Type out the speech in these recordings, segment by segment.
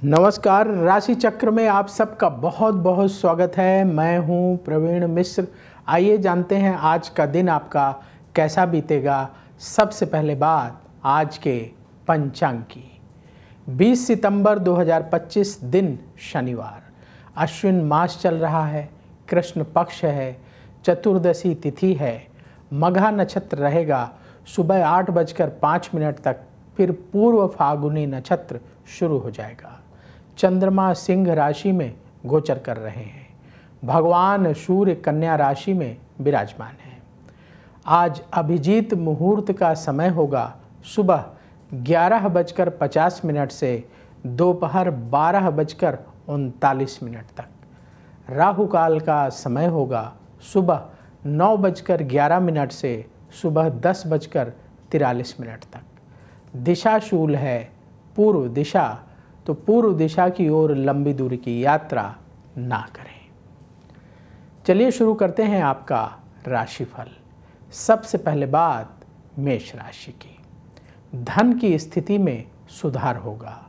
नमस्कार, राशि चक्र में आप सबका बहुत बहुत स्वागत है। मैं हूं प्रवीण मिश्र। आइए जानते हैं आज का दिन आपका कैसा बीतेगा। सबसे पहले बात आज के पंचांग की। 20 सितंबर 2025 दिन शनिवार, अश्विन मास चल रहा है, कृष्ण पक्ष है, चतुर्दशी तिथि है, मघा नक्षत्र रहेगा सुबह 8:05 तक, फिर पूर्व फागुनी नक्षत्र शुरू हो जाएगा। चंद्रमा सिंह राशि में गोचर कर रहे हैं। भगवान सूर्य कन्या राशि में विराजमान है। आज अभिजीत मुहूर्त का समय होगा सुबह 11:50 से दोपहर 12:39 तक। राहु काल का समय होगा सुबह 9:11 से सुबह 10:43 तक। दिशा शूल है पूर्व दिशा, तो पूर्व दिशा की ओर लंबी दूरी की यात्रा ना करें। चलिए शुरू करते हैं आपका राशिफल। सबसे पहले बात मेष राशि की। धन की स्थिति में सुधार होगा,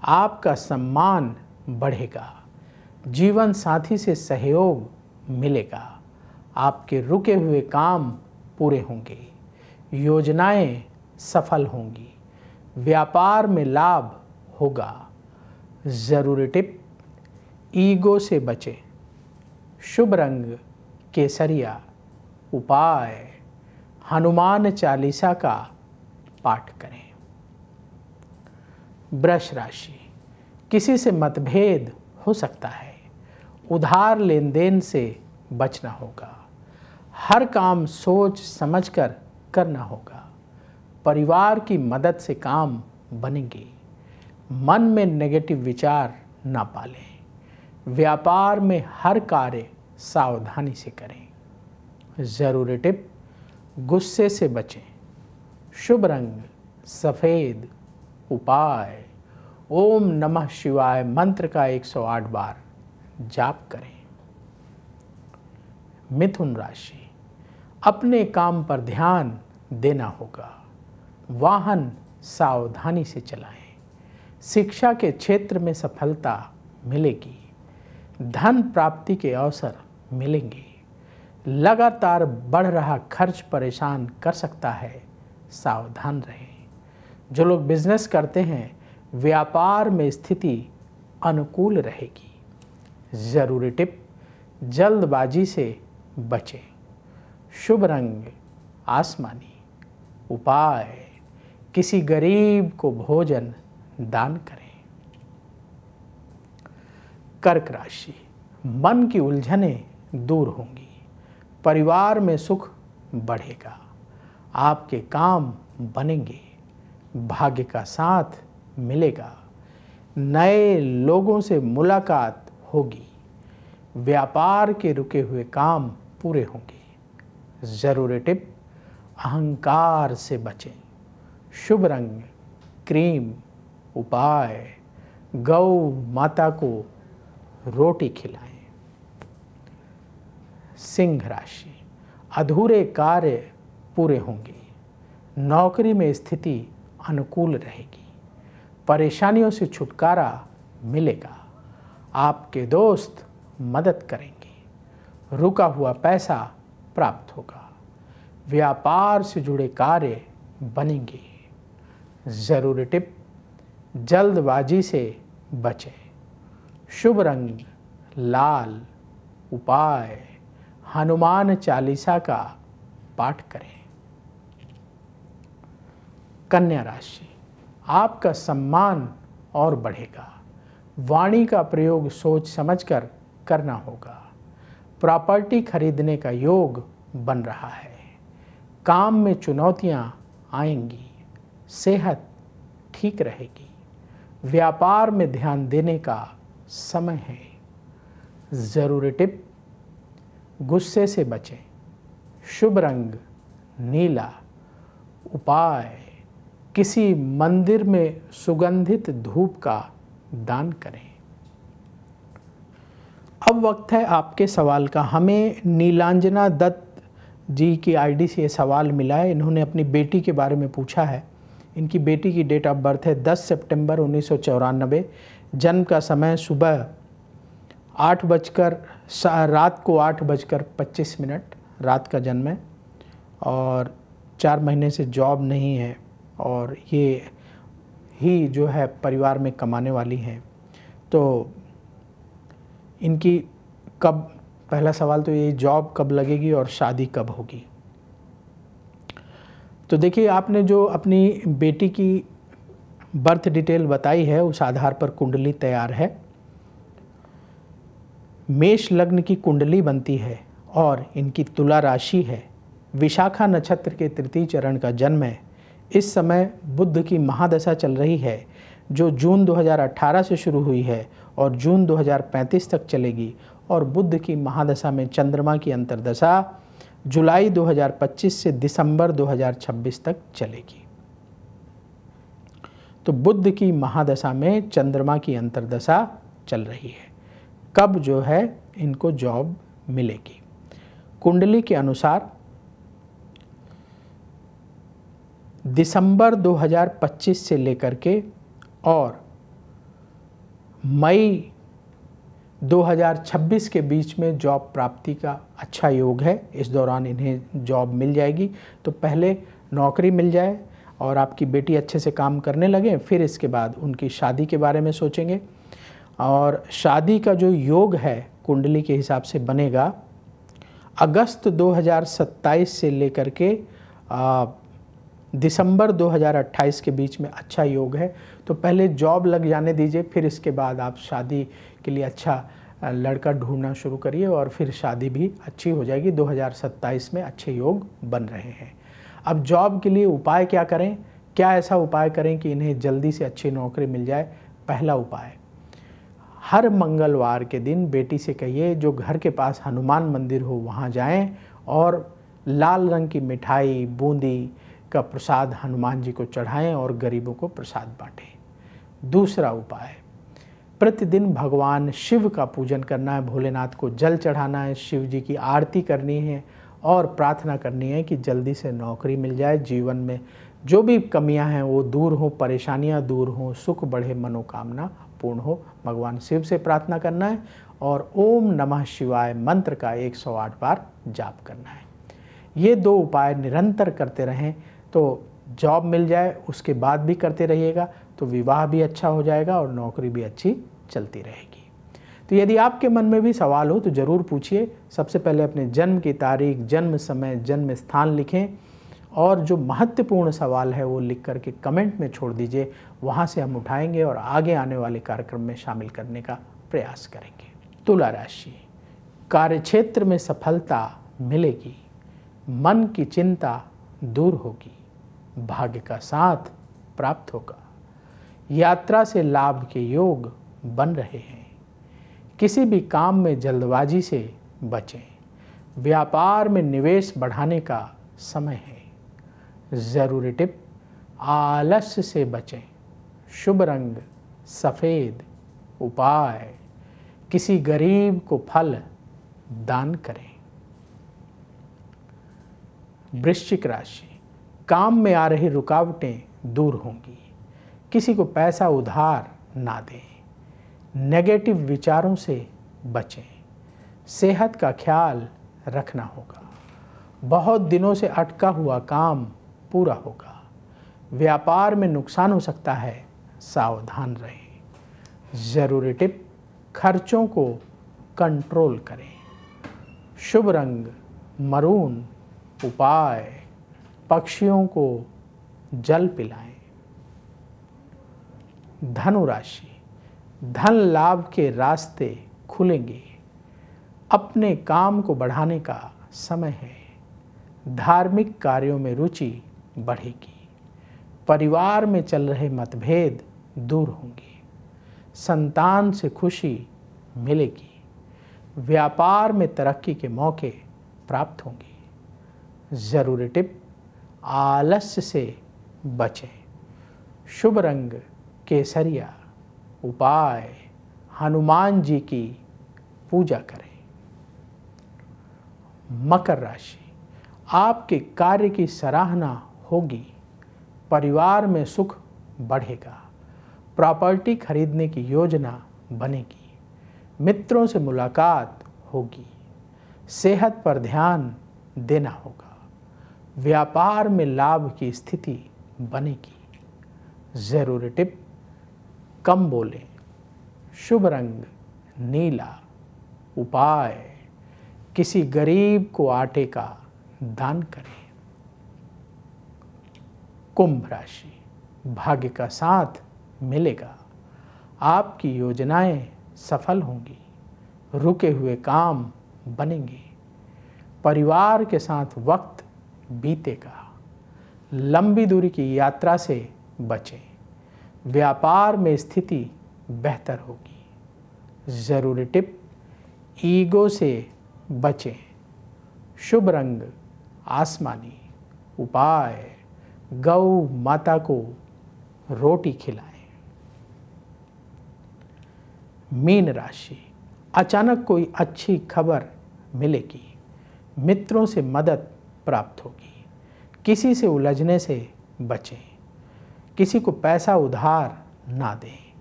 आपका सम्मान बढ़ेगा, जीवन साथी से सहयोग मिलेगा, आपके रुके हुए काम पूरे होंगे, योजनाएं सफल होंगी, व्यापार में लाभ होगा। जरूरी टिप, ईगो से बचें। शुभ रंग केसरिया। उपाय, हनुमान चालीसा का पाठ करें। वृष राशि, किसी से मतभेद हो सकता है, उधार लेन देन से बचना होगा, हर काम सोच समझकर करना होगा, परिवार की मदद से काम बनेंगे, मन में नेगेटिव विचार ना पालें, व्यापार में हर कार्य सावधानी से करें। जरूरी टिप, गुस्से से बचें। शुभ रंग सफ़ेद। उपाय, ओम नमः शिवाय मंत्र का 108 बार जाप करें। मिथुन राशि, अपने काम पर ध्यान देना होगा, वाहन सावधानी से चलाएं, शिक्षा के क्षेत्र में सफलता मिलेगी, धन प्राप्ति के अवसर मिलेंगे, लगातार बढ़ रहा खर्च परेशान कर सकता है, सावधान रहें। जो लोग बिजनेस करते हैं, व्यापार में स्थिति अनुकूल रहेगी। जरूरी टिप, जल्दबाजी से बचें। शुभ रंग आसमानी। उपाय, किसी गरीब को भोजन दान करें। कर्क राशि, मन की उलझनें दूर होंगी, परिवार में सुख बढ़ेगा, आपके काम बनेंगे, भाग्य का साथ मिलेगा, नए लोगों से मुलाकात होगी, व्यापार के रुके हुए काम पूरे होंगे। जरूरी टिप, अहंकार से बचें। शुभ रंग क्रीम। उपाय, गौ माता को रोटी खिलाएं। सिंह राशि, अधूरे कार्य पूरे होंगे, नौकरी में स्थिति अनुकूल रहेगी, परेशानियों से छुटकारा मिलेगा, आपके दोस्त मदद करेंगे, रुका हुआ पैसा प्राप्त होगा, व्यापार से जुड़े कार्य बनेंगे। जरूरी टिप, जल्दबाजी से बचें। शुभ रंग लाल। उपाय, हनुमान चालीसा का पाठ करें। कन्या राशि, आपका सम्मान और बढ़ेगा, वाणी का प्रयोग सोच समझकर करना होगा, प्रॉपर्टी खरीदने का योग बन रहा है, काम में चुनौतियां आएंगी, सेहत ठीक रहेगी, व्यापार में ध्यान देने का समय है। जरूरी टिप, गुस्से से बचें। शुभ रंग नीला। उपाय, किसी मंदिर में सुगंधित धूप का दान करें। अब वक्त है आपके सवाल का। हमें नीलांजना दत्त जी की आईडी से ये सवाल मिला है। इन्होंने अपनी बेटी के बारे में पूछा है। इनकी बेटी की डेट ऑफ बर्थ है 10 सितंबर 1994, जन्म का समय सुबह रात को 8:25 रात का जन्म है, और 4 महीने से जॉब नहीं है, और ये ही जो है परिवार में कमाने वाली हैं। तो इनकी कब, पहला सवाल तो ये, जॉब कब लगेगी और शादी कब होगी। तो देखिए, आपने जो अपनी बेटी की बर्थ डिटेल बताई है उस आधार पर कुंडली तैयार है। मेष लग्न की कुंडली बनती है और इनकी तुला राशि है। विशाखा नक्षत्र के तृतीय चरण का जन्म है। इस समय बुध की महादशा चल रही है, जो जून 2018 से शुरू हुई है और जून 2035 तक चलेगी, और बुध की महादशा में चंद्रमा की अंतर्दशा जुलाई 2025 से दिसंबर 2026 तक चलेगी। तो बुध की महादशा में चंद्रमा की अंतर्दशा चल रही है। कब जो है इनको जॉब मिलेगी। कुंडली के अनुसार दिसंबर 2025 से लेकर के और मई 2026 के बीच में जॉब प्राप्ति का अच्छा योग है। इस दौरान इन्हें जॉब मिल जाएगी। तो पहले नौकरी मिल जाए और आपकी बेटी अच्छे से काम करने लगे, फिर इसके बाद उनकी शादी के बारे में सोचेंगे। और शादी का जो योग है कुंडली के हिसाब से बनेगा अगस्त 2027 से लेकर के दिसंबर 2028 के बीच में अच्छा योग है। तो पहले जॉब लग जाने दीजिए, फिर इसके बाद आप शादी के लिए अच्छा लड़का ढूंढना शुरू करिए, और फिर शादी भी अच्छी हो जाएगी। 2027 में अच्छे योग बन रहे हैं। अब जॉब के लिए उपाय क्या करें, क्या ऐसा उपाय करें कि इन्हें जल्दी से अच्छी नौकरी मिल जाए। पहला उपाय, हर मंगलवार के दिन बेटी से कहिए जो घर के पास हनुमान मंदिर हो वहाँ जाएं और लाल रंग की मिठाई, बूंदी का प्रसाद हनुमान जी को चढ़ाएं और गरीबों को प्रसाद बांटें। दूसरा उपाय, प्रतिदिन भगवान शिव का पूजन करना है, भोलेनाथ को जल चढ़ाना है, शिव जी की आरती करनी है और प्रार्थना करनी है कि जल्दी से नौकरी मिल जाए, जीवन में जो भी कमियां हैं वो दूर हो, परेशानियां दूर हों, सुख बढ़े, मनोकामना पूर्ण हो। भगवान शिव से प्रार्थना करना है और ओम नमः शिवाय मंत्र का 108 बार जाप करना है। ये 2 उपाय निरंतर करते रहें तो जॉब मिल जाए, उसके बाद भी करते रहिएगा तो विवाह भी अच्छा हो जाएगा और नौकरी भी अच्छी चलती रहेगी। तो यदि आपके मन में भी सवाल हो तो ज़रूर पूछिए। सबसे पहले अपने जन्म की तारीख, जन्म समय, जन्म स्थान लिखें और जो महत्वपूर्ण सवाल है वो लिख करके कमेंट में छोड़ दीजिए। वहाँ से हम उठाएंगे और आगे आने वाले कार्यक्रम में शामिल करने का प्रयास करेंगे। तुला राशि, कार्यक्षेत्र में सफलता मिलेगी, मन की चिंता दूर होगी, भाग्य का साथ प्राप्त होगा, यात्रा से लाभ के योग बन रहे हैं। किसी भी काम में जल्दबाजी से बचें, व्यापार में निवेश बढ़ाने का समय है। ज़रूरी टिप, आलस्य से बचें, शुभ रंग सफ़ेद, उपाय किसी गरीब को फल दान करें। वृश्चिक राशि, काम में आ रही रुकावटें दूर होंगी, किसी को पैसा उधार ना दें, नेगेटिव विचारों से बचें, सेहत का ख्याल रखना होगा, बहुत दिनों से अटका हुआ काम पूरा होगा, व्यापार में नुकसान हो सकता है, सावधान रहें। ज़रूरी टिप, खर्चों को कंट्रोल करें। शुभ रंग मरून, उपाय पक्षियों को जल पिलाएं। धनु राशि, धन लाभ के रास्ते खुलेंगे, अपने काम को बढ़ाने का समय है, धार्मिक कार्यों में रुचि बढ़ेगी, परिवार में चल रहे मतभेद दूर होंगे, संतान से खुशी मिलेगी, व्यापार में तरक्की के मौके प्राप्त होंगे। ज़रूरी टिप, आलस्य से बचें। शुभ रंग केसरिया, उपाय हनुमान जी की पूजा करें। मकर राशि, आपके कार्य की सराहना होगी, परिवार में सुख बढ़ेगा, प्रॉपर्टी खरीदने की योजना बनेगी, मित्रों से मुलाकात होगी, सेहत पर ध्यान देना होगा, व्यापार में लाभ की स्थिति बनेगी। ज़रूरी टिप, कम बोलें, शुभ रंग नीला, उपाय किसी गरीब को आटे का दान करें। कुंभ राशि, भाग्य का साथ मिलेगा, आपकी योजनाएं सफल होंगी, रुके हुए काम बनेंगे, परिवार के साथ वक्त बीतेगा, लंबी दूरी की यात्रा से बचें, व्यापार में स्थिति बेहतर होगी। ज़रूरी टिप, ईगो से बचें, शुभ रंग आसमानी, उपाय गौ माता को रोटी खिलाएं। मीन राशि, अचानक कोई अच्छी खबर मिलेगी, मित्रों से मदद प्राप्त होगी, किसी से उलझने से बचें, किसी को पैसा उधार ना दें,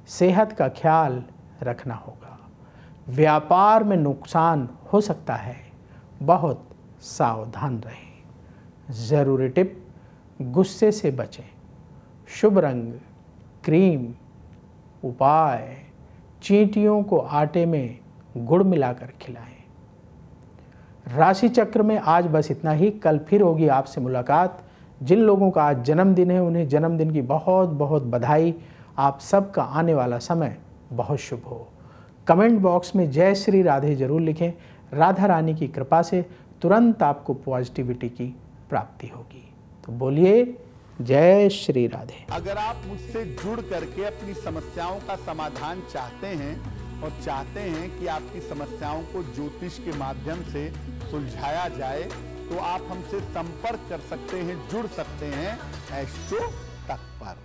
सेहत का ख्याल रखना होगा, व्यापार में नुकसान हो सकता है, बहुत सावधान रहें। ज़रूरी टिप, गुस्से से बचें, शुभ रंग क्रीम, उपाय चींटियों को आटे में गुड़ मिलाकर खिलाएं। राशि चक्र में आज बस इतना ही। कल फिर होगी आपसे मुलाकात। जिन लोगों का आज जन्मदिन है उन्हें जन्मदिन की बहुत बहुत बधाई। आप सबका आने वाला समय बहुत शुभ हो। कमेंट बॉक्स में जय श्री राधे जरूर लिखें। राधा रानी की कृपा से तुरंत आपको पॉजिटिविटी की प्राप्ति होगी। तो बोलिए जय श्री राधे। अगर आप मुझसे जुड़ करके अपनी समस्याओं का समाधान चाहते हैं और चाहते हैं कि आपकी समस्याओं को ज्योतिष के माध्यम से सुलझाया जाए, तो आप हमसे संपर्क कर सकते हैं, जुड़ सकते हैं एस्ट्रो तक पर।